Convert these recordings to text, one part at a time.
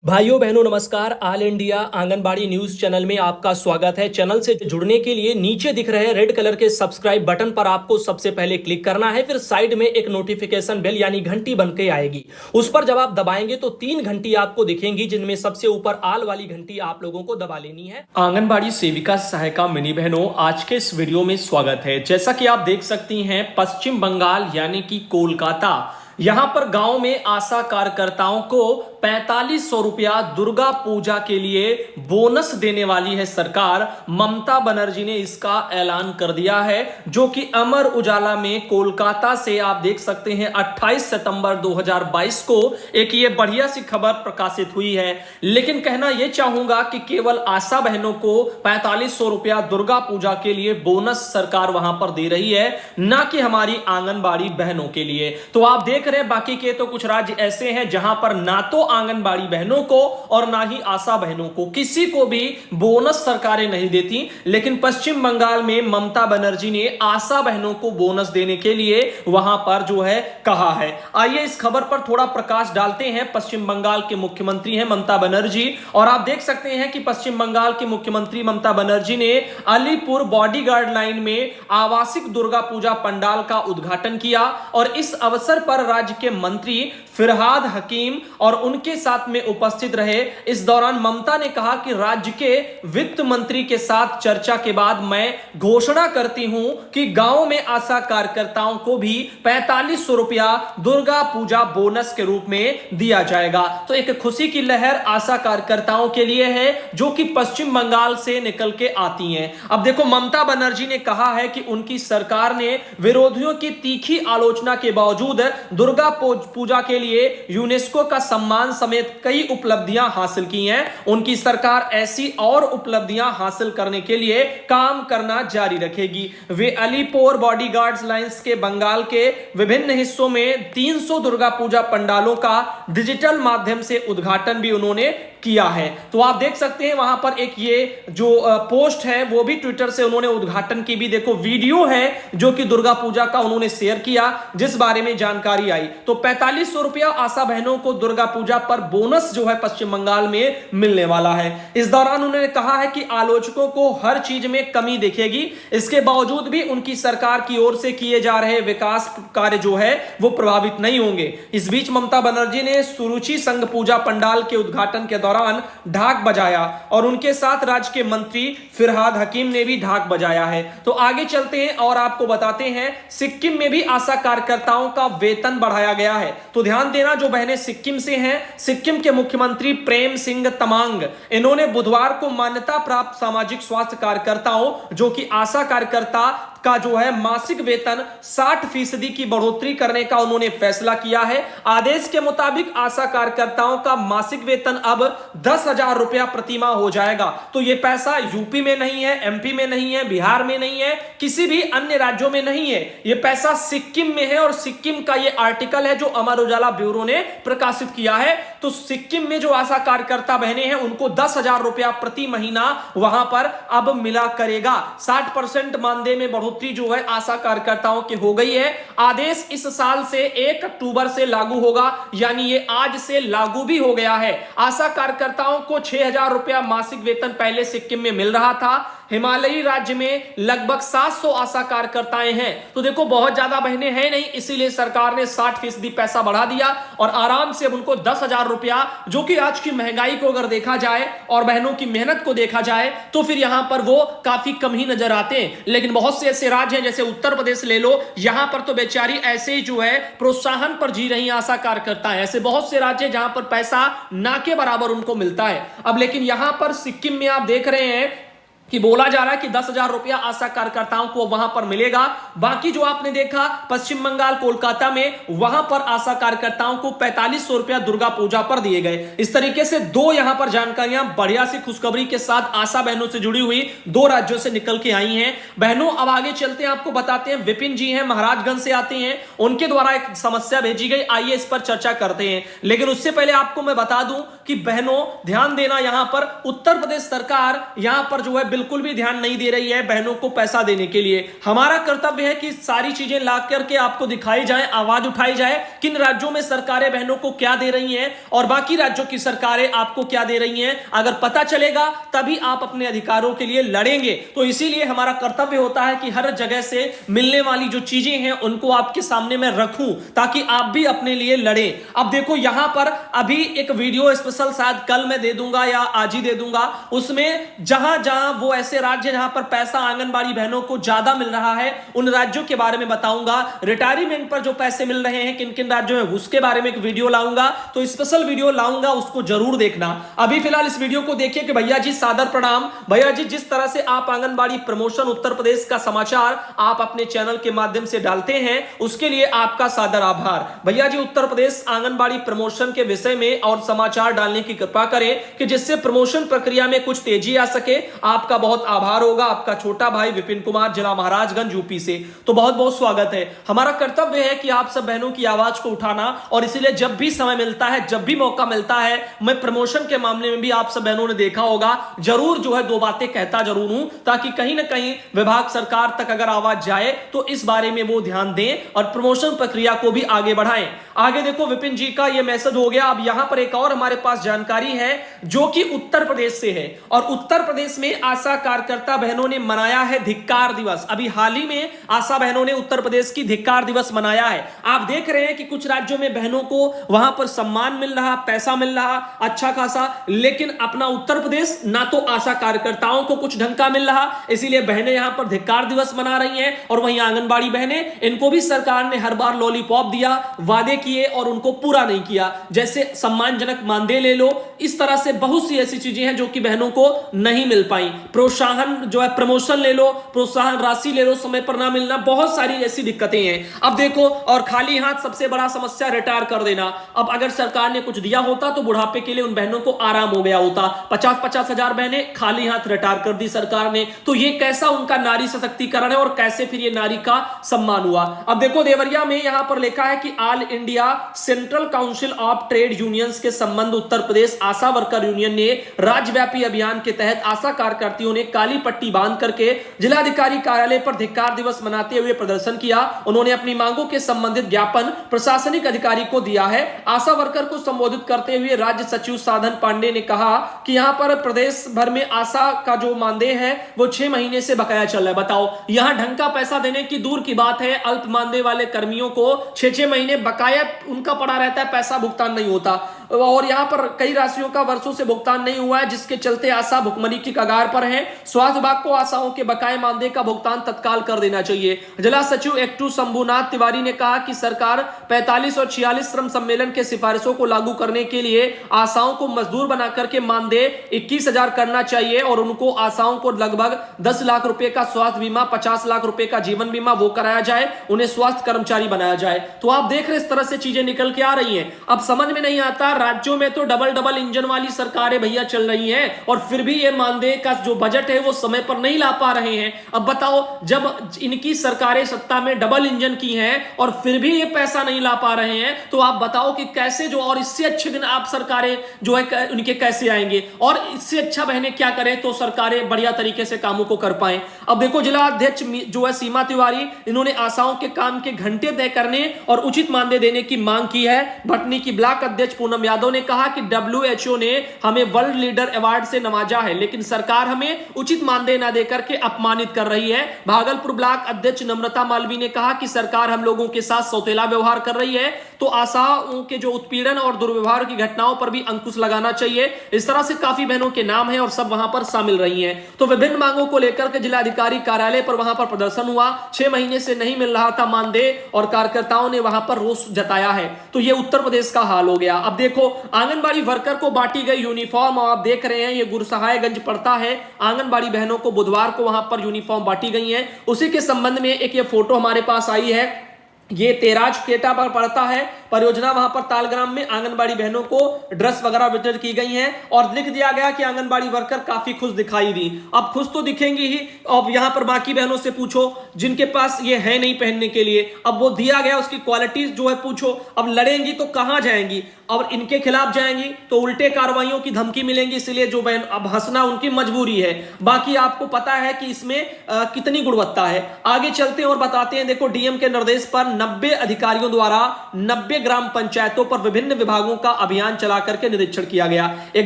भाइयों बहनों नमस्कार। All India anganwadi news channel में आपका स्वागत है। चैनल से जुड़ने के लिए नीचे दिख रहे रेड कलर के सब्सक्राइब बटन पर आपको सबसे पहले क्लिक करना है। फिर साइड में एक नोटिफिकेशन बेल यानी घंटी बन के आएगी, उस पर जब आप दबाएंगे तो 3 घंटी आपको दिखेंगी, जिनमें सबसे ऊपर आल वाली घंटी आप लोगों को दबा लेनी है। आंगनबाड़ी सेविका सहायिका मिनी बहनों, आज के इस वीडियो में स्वागत है। जैसा कि आप देख सकती हैं, पश्चिम बंगाल यानी कि कोलकाता, यहां पर गांव में आशा कार्यकर्ताओं को 4500 रुपया दुर्गा पूजा के लिए बोनस देने वाली है सरकार। ममता बनर्जी ने इसका ऐलान कर दिया है, जो कि अमर उजाला में कोलकाता से आप देख सकते हैं 28 सितंबर 2022 को एक ये बढ़िया सी खबर प्रकाशित हुई है। लेकिन कहना यह चाहूंगा कि केवल आशा बहनों को 4500 रुपया दुर्गा पूजा के लिए बोनस सरकार वहां पर दे रही है, ना कि हमारी आंगनबाड़ी बहनों के लिए। तो आप देख रहे हैं बाकी के तो कुछ राज्य ऐसे हैं जहां पर ना तो आंगनबाड़ी बहनों को और ना ही आशा बहनों को, किसी को भी बोनस सरकारें नहीं देती। लेकिन पश्चिम बंगाल में ममता बनर्जी ने आशा बहनों को बोनस देने के लिए वहां पर जो है कहा है। आइए इस खबर पर थोड़ा प्रकाश डालते हैं। पश्चिम बंगाल के मुख्यमंत्री हैं ममता बनर्जी, और आप देख सकते हैं कि पश्चिम बंगाल की मुख्यमंत्री ममता बनर्जी ने अलीपुर बॉडीगार्ड लाइन में आवासिक दुर्गा पूजा पंडाल का उद्घाटन किया। और इस अवसर पर राज्य के मंत्री फिरहाद हकीम और उनके साथ में उपस्थित रहे। इस दौरान ममता ने कहा कि राज्य के वित्त मंत्री के साथ चर्चा के बाद मैं घोषणा करती हूं कि गांव में आशा कार्यकर्ताओं को भी 4500 रुपया दुर्गा पूजा बोनस के रूप में दिया जाएगा। तो एक खुशी की लहर आशा कार्यकर्ताओं के लिए है, जो कि पश्चिम बंगाल से निकल के आती हैं। अब देखो, ममता बनर्जी ने कहा है कि उनकी सरकार ने विरोधियों की तीखी आलोचना के बावजूद दुर्गा पूजा के लिए यूनेस्को का सम्मान समेत कई उपलब्धियां हासिल की हैं। उनकी सरकार ऐसी और उपलब्धियां हासिल करने के लिए काम करना जारी रखेगी। वे अलीपुर बॉडीगार्ड्स लाइंस के बंगाल के विभिन्न हिस्सों में 300 दुर्गा पूजा पंडालों का डिजिटल माध्यम से उद्घाटन भी उन्होंने किया है। तो आप देख सकते हैं वहां पर एक ये जो पोस्ट है वो भी ट्विटर से उन्होंने उद्घाटन की भी देखो वीडियो है, जो कि दुर्गा पूजा का उन्होंने शेयर किया, जिस बारे में जानकारी आई। तो 4500 रुपया आशा बहनों को दुर्गा पूजा पर बोनस जो है पश्चिम बंगाल में मिलने वाला है। इस दौरान उन्होंने कहा है कि आलोचकों को हर चीज में कमी दिखेगी, इसके बावजूद भी उनकी सरकार की ओर से किए जा रहे विकास कार्य जो है वो प्रभावित नहीं होंगे। इस बीच ममता बनर्जी ने सुरुचि संघ पूजा पंडाल के उद्घाटन के दौरान ढाक बजाया, और उनके साथ राज्य के मंत्री फिरहाद हकीम ने भी ढाक बजाया है। तो आगे चलते हैं और आपको बताते हैं, सिक्किम में भी आशा कार्यकर्ताओं का वेतन बढ़ाया गया है। तो ध्यान देना, जो बहनें सिक्किम से हैं, सिक्किम के मुख्यमंत्री प्रेम सिंह तमांग, इन्होंने बुधवार को मान्यता प्राप्त सामाजिक स्वास्थ्य कार्यकर्ताओं, जो कि आशा कार्यकर्ता का जो है मासिक वेतन 60% की बढ़ोतरी करने का उन्होंने फैसला किया है। आदेश के मुताबिक आशा कार्यकर्ताओं का मासिक वेतन अब 10,000 रुपया प्रति माह हो जाएगा। तो यह पैसा यूपी में नहीं है, एमपी में नहीं है, बिहार में नहीं है, किसी भी अन्य राज्यों में नहीं है। यह पैसा सिक्किम में है, और सिक्किम का यह आर्टिकल है जो अमर उजाला ब्यूरो ने प्रकाशित किया है। तो सिक्किम में जो आशा कार्यकर्ता बहनें हैं उनको 10,000 रुपया प्रति महीना वहां पर अब मिला करेगा। 60% मानदेय में बढ़ोतरी जो है आशा कार्यकर्ताओं की हो गई है। आदेश इस साल से 1 अक्टूबर से लागू होगा, यानी ये आज से लागू भी हो गया है। आशा कार्यकर्ताओं को 6,000 रुपया मासिक वेतन पहले सिक्किम में मिल रहा था। हिमालयी राज्य में लगभग 700 आशा कार्यकर्ताएं हैं। तो देखो, बहुत ज्यादा बहनें हैं नहीं, इसीलिए सरकार ने 60% पैसा बढ़ा दिया, और आराम से उनको 10,000 रुपया, जो कि आज की महंगाई को अगर देखा जाए और बहनों की मेहनत को देखा जाए तो फिर यहां पर वो काफी कम ही नजर आते हैं। लेकिन बहुत से ऐसे राज्य हैं, जैसे उत्तर प्रदेश ले लो, यहां पर तो बेचारी ऐसे ही जो है प्रोत्साहन पर जी रही आशा कार्यकर्ता है। ऐसे बहुत से राज्य जहां पर पैसा ना के बराबर उनको मिलता है। अब लेकिन यहां पर सिक्किम में आप देख रहे हैं कि बोला जा रहा है कि 10,000 रुपया आशा कार्यकर्ताओं को वहां पर मिलेगा। बाकी जो आपने देखा पश्चिम बंगाल कोलकाता में, वहां पर आशा कार्यकर्ताओं को 4500 रुपया दुर्गा पूजा पर दिए गए। इस तरीके से दो यहां पर जानकारियां बढ़िया सी खुशखबरी के साथ आशा बहनों से जुड़ी हुई दो राज्यों से निकल के आई हैं। बहनों, अब आगे चलते हैं, आपको बताते हैं, विपिन जी हैं, महाराजगंज से आते हैं, उनके द्वारा एक समस्या भेजी गई। आइए इस पर चर्चा करते हैं। लेकिन उससे पहले आपको मैं बता दूं कि बहनों ध्यान देना, यहां पर उत्तर प्रदेश सरकार यहां पर जो है बिल्कुल भी ध्यान नहीं दे रही है बहनों को पैसा देने के लिए। हमारा कर्तव्य है कि सारी चीजें ला करके आपको दिखाई जाए, आवाज उठाई जाए, किन राज्यों में सरकारें बहनों को क्या दे रही हैं और बाकी राज्यों की सरकारें आपको क्या दे रही हैं। अगर पता चलेगा तभी आप अपने अधिकारों के लिए लड़ेंगे। तो इसीलिए हमारा कर्तव्य होता है कि हर जगह से मिलने वाली जो चीजें हैं उनको आपके सामने मैं रखूं ताकि आप भी अपने लिए लड़ें। अब देखो यहां पर अभी एक वीडियो स्पेशल शायद कल मैं दे दूंगा या आज ही दे दूंगा, उसमें जहां जहां वो ऐसे राज्य जहां पर पैसा आंगनबाड़ी बहनों को ज्यादा मिल रहा है उन राज्यों के बारे में बताऊंगा। रिटायरमेंट पर जो पैसे मिल रहे हैं किन किन राज्यों में उसके बारे में एक वीडियो लाऊंगा, तो स्पेशल वीडियो लाऊंगा, उसको जरूर देखना। अभी फिलहाल इस वीडियो को देखिए कि भैया जी सादर प्रणाम। भैया जी जिस तरह से आप आंगनबाड़ी प्रमोशन उत्तर प्रदेश का समाचार आप अपने चैनल के माध्यम से डालते हैं उसके लिए आपका सादर आभार। भैया जी उत्तर प्रदेश आंगनबाड़ी प्रमोशन के विषय में और समाचार डालने की कृपा करें कि जिससे प्रमोशन प्रक्रिया में कुछ तेजी आ सके। आपका बहुत आभार होगा। आपका छोटा भाई विपिन कुमार, जिला महाराजगंज, यूपी से। तो बहुत बहुत स्वागत है। हमारा कर्तव्य है कि आप सब बहनों की आवाज को उठाना और इसीलिए जब भी समय मिलता है, जब भी मौका मिलता है, मैं प्रमोशन के मामले में भी आप सब बहनों ने देखा होगा जरूर जो है दो बातें कहता जरूर हूं ताकि कहीं ना कहीं विभाग सरकार तक अगर आवाज जाए तो इस बारे में वो ध्यान दें और प्रमोशन प्रक्रिया को भी आगे बढ़ाएं। आगे देखो विपिन जी का ये मैसेज हो गया। अब यहां पर एक और हमारे पास जानकारी है जो कि उत्तर प्रदेश से है और उत्तर प्रदेश में आशा कार्यकर्ता बहनों ने मनाया है धिक्कार दिवस। अभी हाल ही में आशा बहनों ने उत्तर प्रदेश की धिक्कार दिवस मनाया है। आप देख रहे हैं कि कुछ राज्यों में बहनों को वहां पर सम्मान मिल रहा, पैसा मिल रहा अच्छा खासा, लेकिन अपना उत्तर प्रदेश ना तो आशा कार्यकर्ताओं को कुछ ढंग का मिल रहा, इसीलिए बहनें यहां पर धिक्कार दिवस मना रही हैं। और वहीं आंगनबाड़ी बहनें, इनको भी सरकार ने हर बार लॉलीपॉप दिया, वादे किए और उनको पूरा नहीं किया, जैसे सम्मानजनक मानदेय ले लो, इस तरह से बहुत सी ऐसी चीजें हैं जो कि बहनों को नहीं मिल पाई। प्रोत्साहन जो है, प्रमोशन ले लो, प्रोत्साहन राशि ले लो, समय पर ना मिलना, बहुत सारी ऐसी दिक्कतें हैं। अब देखो, और खाली हाथ सबसे बड़ा समस्या रिटायर कर देना। अब अगर सरकार ने कुछ दिया होता तो बुढ़ापे के लिए उन बहनों को आराम हो गया होता। 50-50 हजार बहनें खाली हाथ रिटायर कर दी सरकार ने, तो ये कैसा उनका नारी सशक्तिकरण है और कैसे फिर ये नारी का सम्मान हुआ। अब देखो देवरिया में यहां पर लिखा है कि all India central council of trade unions के संबंध उत्तर प्रदेश आशा वर्कर यूनियन ने राज्यव्यापी अभियान के तहत आशा कार्यकर्तियों ने काली पट्टी बांध करके जिलाधिकारी कार्यालय पर धिक्कार दिवस मनाते हुए प्रदर्शन किया। उन्होंने अपनी मांगों के संबंधित ज्ञापन प्रशासनिक अधिकारी को दिया है। आशा वर्कर को संबोधित करते हुए राज्य सचिव साधन पांडे ने कहा कि यहां पर प्रदेश भर में आशा का जो मानदेय है वो 6 महीने से बकाया चल रहा है। बताओ, यहां ढंग का पैसा देने की दूर की बात है, अल्प मानदेय वाले कर्मियों को 6-6 महीने बकाया उनका पड़ा रहता है, पैसा भुगतान नहीं होता। और यहां पर कई राशियों का वर्षों से भुगतान नहीं हुआ है, जिसके चलते आशा भुखमरी की कगार पर है। स्वास्थ्य विभाग को आशाओं के बकाये मानदेय का भुगतान तत्काल कर देना चाहिए। जिला सचिव एक्टू शंभुनाथ तिवारी ने कहा कि सरकार 45 और 46 श्रम सम्मेलन के सिफारिशों को लागू करने के लिए आशाओं को मजदूर बनाकर के मानदेय 21,000 करना चाहिए और उनको आशाओं को लगभग 10 लाख रुपए का स्वास्थ्य बीमा, 50 लाख रुपए का जीवन बीमा वो कराया जाए, उन्हें स्वास्थ्य कर्मचारी बनाया जाए। तो आप देख रहे इस तरह से चीजें निकल के आ रही हैं। अब समझ में नहीं आता, राज्यों में तो डबल इंजन वाली सरकारें भैया चल रही हैं और फिर भी ये मानदेय का जो बजट है वो समय पर नहीं ला पा रहे हैं। अब बताओ, जब इनकी सरकारें सत्ता में डबल इंजन की हैं और फिर भी ये पैसा नहीं ला पा रहे हैं, तो आप बताओ कि कैसे जो और इससे अच्छे दिन आप सरकारें जो है उनके कैसे आएंगे और इससे अच्छा बहनें क्या करें तो सरकारें बढ़िया तरीके से कामों को कर पाए। अब देखो, जिला अध्यक्ष जो है सीमा तिवारी, इन्होंने आशाओं के काम के घंटे तय करने और उचित मानदेय देने की मांग की है। भटनी की ब्लॉक अध्यक्ष पूनम यादव ने कहा कि WHO ने हमें वर्ल्ड लीडर अवार्ड से नवाजा है, लेकिन सरकार हमें उचित मानदेय न देकर के अपमानित कर रही है। भागलपुर ब्लॉक अध्यक्ष नम्रता मालवी ने कहा कि सरकार हम लोगों के साथ सौतेला व्यवहार कर रही है, तो आशाओं के जो उत्पीड़न और दुर्व्यवहार की घटनाओं पर भी अंकुश लगाना चाहिए। इस तरह से काफी बहनों के नाम है और सब वहां पर शामिल रही हैं। तो विभिन्न मांगों को लेकर के जिलाधिकारी कार्यालय पर वहां पर प्रदर्शन हुआ। 6 महीने से नहीं मिल रहा था मानदेय और कार्यकर्ताओं ने वहां पर रोष जताया है। तो ये उत्तर प्रदेश का हाल हो गया। अब देखो, आंगनबाड़ी वर्कर को बांटी गई यूनिफॉर्म, आप देख रहे हैं ये गुरसहायगंज पड़ता है। आंगनबाड़ी बहनों को बुधवार को वहां पर यूनिफॉर्म बांटी गई है। उसी के संबंध में एक ये फोटो हमारे पास आई है। ये तेराज केटा पर पड़ता है, परियोजना वहां पर तालग्राम में आंगनबाड़ी बहनों को ड्रेस वगैरह वितरित की गई है और लिख दिया गया कि आंगनबाड़ी वर्कर काफी खुश दिखाई दी। अब खुश तो दिखेंगी ही, अब यहां पर बाकी बहनों से पूछो जिनके पास ये है नहीं पहनने के लिए, अब वो दिया गया उसकी क्वालिटीज जो है पूछो, अब लड़ेंगी तो कहां जाएंगी, और इनके खिलाफ जाएंगी तो उल्टे कार्रवाइयों की धमकी मिलेंगी, इसलिए जो बहन अब हंसना उनकी मजबूरी है। बाकी आपको पता है कि इसमें कितनी गुणवत्ता है। आगे चलते हैं और बताते हैं। देखो, डीएम के निर्देश पर 90 अधिकारियों द्वारा 90 ग्राम पंचायतों पर विभिन्न विभागों का अभियान चला करके निरीक्षण किया गया। एक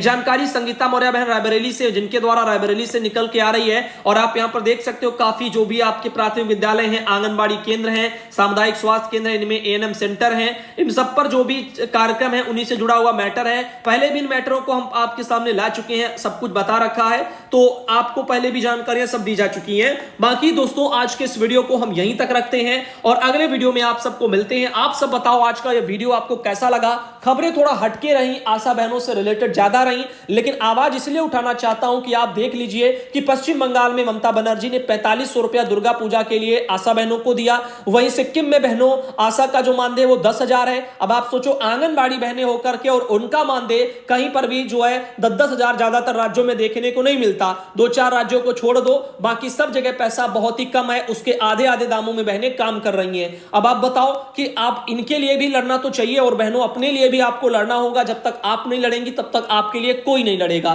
जानकारी संगीता मौर्य बहन रायबरेली से, जिनके द्वारा रायबरेली से निकल के आ रही है, और आप यहां पर देख सकते हो काफी जो भी आपके प्राथमिक विद्यालय हैं, आंगनबाड़ी केंद्र हैं, सामुदायिक स्वास्थ्य केंद्र है, इनमें एएनएम सेंटर हैं, इन सब पर जो भी कार्यक्रम है उन्हीं से जुड़ा हुआ मैटर है। पहले भी इन मैटरों को हम आपके सामने ला चुके हैं, सब कुछ बता रखा है, तो आपको पहले भी जानकारियां सब दी जा चुकी हैं। बाकी दोस्तों, आज के इस वीडियो को हम यहीं तक रखते हैं और अगले वीडियो में आप सबको मिलते हैं। आप सब बताओ आज का ये वीडियो आपको कैसा लगा। खबरें थोड़ा हटके रही, आशा बहनों से रिलेटेड ज्यादा रही, लेकिन आवाज इसलिए उठाना चाहता हूं कि आप देख लीजिए कि पश्चिम बंगाल में ममता बनर्जी ने 4500 रुपया दुर्गा पूजा के लिए आशा बहनों को दिया। वहीं सिक्किम में बहनों आशा का जो मानदेय वो 10,000 है। अब आप सोचो, आंगनबाड़ी बहनें होकर के और उनका मानदेय कहीं पर भी जो है 10,000 ज्यादातर राज्यों में देखने को नहीं मिलता। 2-4 राज्यों को छोड़ दो, बाकी सब जगह पैसा बहुत ही कम है, उसके आधे आधे दामों में बहनें काम कर रही हैं। अब आप बताओ कि आप इनके लिए भी लड़ना तो चाहिए और बहनों अपने लिए भी आपको लड़ना होगा। जब तक आप नहीं लड़ेंगी तब तक आपके लिए कोई नहीं लड़ेगा।